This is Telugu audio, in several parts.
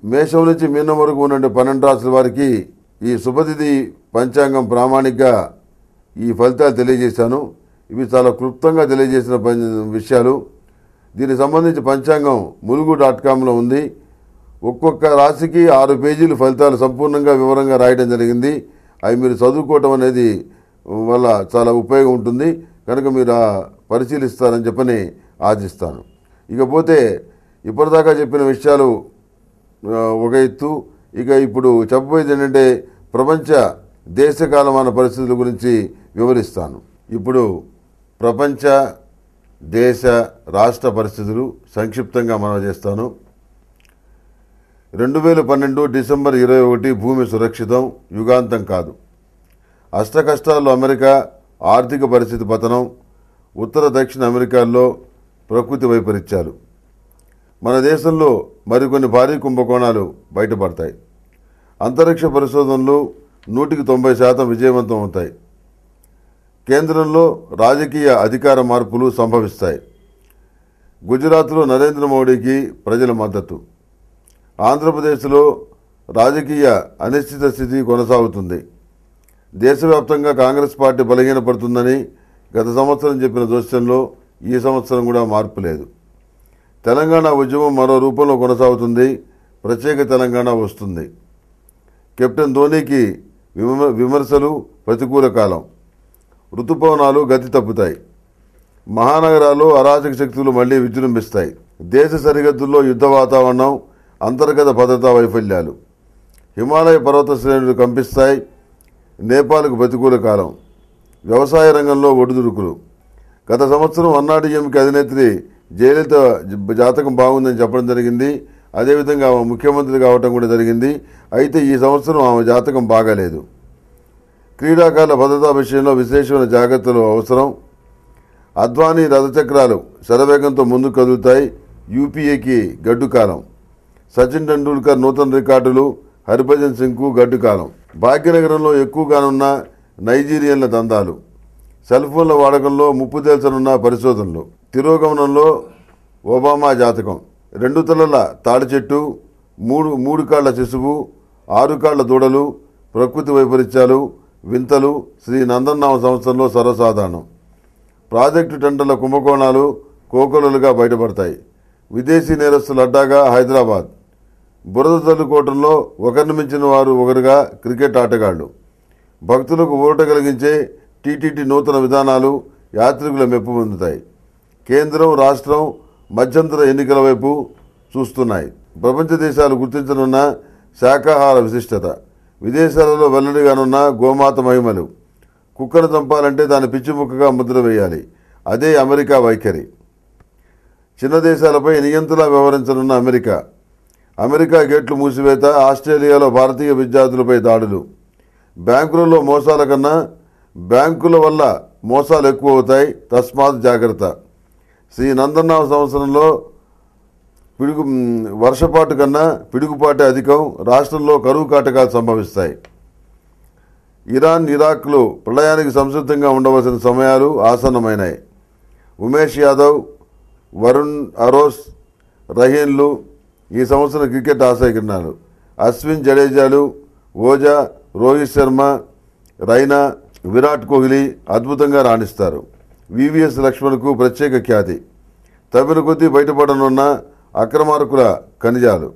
మేషం నుంచి మీనం వరకు ఉన్న 12 రాశుల వారికి ఈ శుభతిథి పంచాంగం ప్రామాణికంగా ఈ ఫలితాలు తెలియజేశాను. ఇవి చాలా క్లుప్తంగా తెలియజేసిన విషయాలు. దీనికి సంబంధించి పంచాంగం ములుగు.comలో ఉంది. ఒక్కొక్క రాశికి 6 పేజీలు ఫలితాలు సంపూర్ణంగా వివరంగా రాయడం జరిగింది. అవి మీరు చదువుకోవటం అనేది వల్ల చాలా ఉపయోగం ఉంటుంది కనుక మీరు పరిశీలిస్తారని చెప్పని ఆశిస్తాను. ఇకపోతే ఇప్పటిదాకా చెప్పిన విషయాలు ఒక ఎత్తు. ఇక ఇప్పుడు చెప్పబోయేది ఏంటంటే ప్రపంచ దేశకాలమాన పరిస్థితుల గురించి వివరిస్తాను. ఇప్పుడు ప్రపంచ దేశ రాష్ట్ర పరిస్థితులు సంక్షిప్తంగా మనవి చేస్తాను. 2012 డిసెంబర్ 21 భూమి సురక్షితం, యుగాంతం కాదు. అష్టకష్టాల్లో అమెరికా, ఆర్థిక పరిస్థితి పతనం, ఉత్తర దక్షిణ అమెరికాల్లో ప్రకృతి వైపరీత్యాలు. మన దేశంలో మరికొన్ని భారీ కుంభకోణాలు బయటపడతాయి. అంతరిక్ష పరిశోధనలు 190% విజయవంతం అవుతాయి. కేంద్రంలో రాజకీయ అధికార మార్పులు సంభవిస్తాయి. గుజరాత్లో నరేంద్ర మోడీకి ప్రజల మద్దతు. ఆంధ్రప్రదేశ్లో రాజకీయ అనిశ్చిత స్థితి కొనసాగుతుంది. దేశవ్యాప్తంగా కాంగ్రెస్ పార్టీ బలహీనపడుతుందని గత సంవత్సరం చెప్పిన జోస్యంలో ఈ సంవత్సరం కూడా మార్పు లేదు. తెలంగాణ ఉద్యమం మరో రూపంలో కొనసాగుతుంది. ప్రత్యేక తెలంగాణ వస్తుంది. కెప్టెన్ ధోనీకి విమర్శలు, ప్రతికూల కాలం. ఋతుపవనాలు గతి తప్పుతాయి. మహానగరాల్లో అరాచక శక్తులు మళ్లీ విజృంభిస్తాయి. దేశ సరిహద్దుల్లో యుద్ధ వాతావరణం, అంతర్గత భద్రతా వైఫల్యాలు. హిమాలయ పర్వత శ్రేణులు కంపిస్తాయి. నేపాల్కు ప్రతికూల కాలం. వ్యవసాయ రంగంలో ఒడిదుడుకులు. గత సంవత్సరం అన్నాడీఎంకే అధినేత్రి జయలలిత జాతకం బాగుందని చెప్పడం జరిగింది. అదేవిధంగా ఆమె ముఖ్యమంత్రి కావటం కూడా జరిగింది. అయితే ఈ సంవత్సరం ఆమె జాతకం బాగాలేదు. క్రీడాకారుల భద్రతా విషయంలో విశేషమైన జాగ్రత్తలు అవసరం. అద్వానీ రథచక్రాలు శరవేగంతో ముందుకు కదులుతాయి. యూపీఏకి గడ్డు కాలం. సచిన్ టెండూల్కర్ నూతన రికార్డులు, హర్భజన్ సింగ్కు గడ్డు కాలం. భాగ్యనగరంలో ఎక్కువగానున్న నైజీరియన్ల దందాలు. సెల్ ఫోన్ల వాడకంలో ముప్పు తేల్చనున్న పరిశోధనలు. తిరోగమనంలో ఒబామా జాతకం. 2 తలల తాడి చెట్టు, 3 కాళ్ల శిశువు, 6 కాళ్ల దూడలు, ప్రకృతి వైపరీత్యాలు, వింతలు శ్రీ నందన్నామ సంవత్సరంలో సర్వసాధారణం. ప్రాజెక్టు టెండర్ల కుంభకోణాలు కోకొలలుగా బయటపడతాయి. విదేశీ నేరస్తుల అడ్డాగా హైదరాబాద్. బురద తల్లుకోవటంలో ఒకరిని మించిన వారు ఒకరుగా క్రికెట్ ఆటగాళ్లు. భక్తులకు ఊరట కలిగించే టీటీటీ నూతన విధానాలు యాత్రికుల మెప్పు పొందుతాయి. కేంద్రం, రాష్ట్రం మధ్యంతర ఎన్నికల వైపు చూస్తున్నాయి. ప్రపంచ దేశాలు గుర్తించనున్న శాకాహార విశిష్టత. విదేశాలలో వెల్లడిగానున్న గోమాత మహిమలు. కుక్కను చంపాలంటే దాని పిచ్చిముక్కగా ముద్ర వేయాలి. అదే అమెరికా వైఖరి. చిన్న దేశాలపై నియంత్రణ వ్యవహరించనున్న అమెరికా. అమెరికా గేట్లు మూసివేత. ఆస్ట్రేలియాలో భారతీయ విద్యార్థులపై దాడులు. బ్యాంకులలో మోసాల కన్నా బ్యాంకుల వల్ల మోసాలు ఎక్కువ అవుతాయి. తస్మాత్ జాగ్రత్త. శ్రీ నందన్నామ సంవత్సరంలో వర్షపాటు కన్నా పిడుగుపాటే అధికం. రాష్ట్రంలో కరువు కాటకాలు సంభవిస్తాయి. ఇరాన్, ఇరాక్లో ప్రళయానికి సంసిద్ధంగా ఉండవలసిన సమయాలు ఆసన్నమైనాయి. ఉమేష్ యాదవ్, వరుణ్ అరోస్, రహీన్లు ఈ సంవత్సరం క్రికెట్ ఆశయకిరణాలు. అశ్విన్, జడేజాలు, ఓజా, రోహిత్ శర్మ, రైనా, విరాట్ కోహ్లీ అద్భుతంగా రాణిస్తారు. వివిఎస్ లక్ష్మణ్కు ప్రత్యేక ఖ్యాతి. తమిళ కొద్దీ బయటపడనున్న అక్రమార్కుల ఖనిజాలు.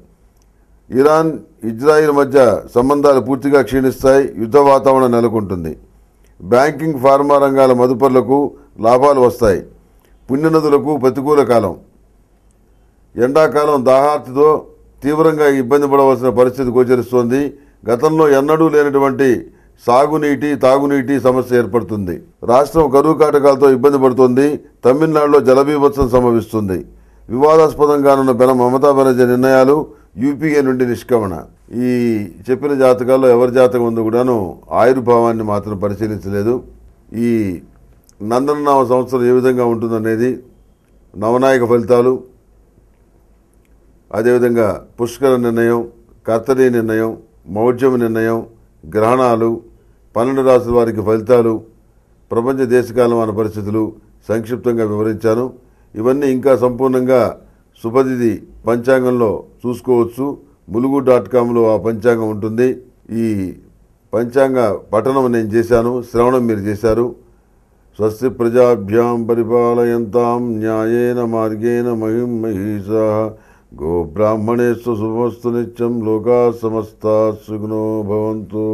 ఇరాన్, ఇజ్రాయిల్ మధ్య సంబంధాలు పూర్తిగా క్షీణిస్తాయి. యుద్ధ వాతావరణం నెలకొంటుంది. బ్యాంకింగ్, ఫార్మా రంగాల మదుపర్లకు లాభాలు వస్తాయి. పుణ్యనదులకు ప్రతికూల కాలం. ఎండాకాలం దాహార్తితో తీవ్రంగా ఇబ్బంది పడవలసిన పరిస్థితి గోచరిస్తోంది. గతంలో ఎన్నడూ లేనటువంటి సాగునీటి, తాగునీటి సమస్య ఏర్పడుతుంది. రాష్ట్రం కరువు కాటకాలతో ఇబ్బంది పడుతోంది. తమిళనాడులో జలబీభత్సం సంభవిస్తుంది. వివాదాస్పదంగానున్న మమతా బెనర్జీ నిర్ణయాలు. యూపీఏ నుండి నిష్క్రమణ. ఈ చెప్పిన జాతకాల్లో ఎవరి జాతకం ఉందో కూడాను ఆయుర్భావాన్ని మాత్రం పరిశీలించలేదు. ఈ నందననామ సంవత్సరం ఏ విధంగా ఉంటుందనేది, నవనాయక ఫలితాలు, అదేవిధంగా పుష్కర నిర్ణయం, కర్తరీ నిర్ణయం, మౌఢ్యం నిర్ణయం, గ్రహణాలు, 12 రాశుల వారికి ఫలితాలు, ప్రపంచ దేశకాలమాన పరిస్థితులు సంక్షిప్తంగా వివరించాను. ఇవన్నీ ఇంకా సంపూర్ణంగా శుభతిథి పంచాంగంలో చూసుకోవచ్చు. mulugu.comలో ఆ పంచాంగం ఉంటుంది. ఈ పంచాంగ పఠనం నేను చేశాను, శ్రవణం మీరు చేశారు. స్వస్తి ప్రజాభ్యాం పరిపాలయంతాం న్యాయేన మార్గేణ మహిం మహీషాః గోబ్రాహ్మణేషు శుభమస్తు నిత్యం లోకా సమస్తా సుఖినో భవంతు.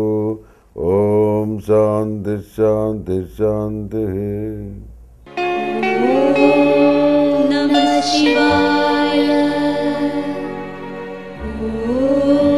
ఓం శాంతి శాంతి శాంతి. నమః శివాయ. ఓం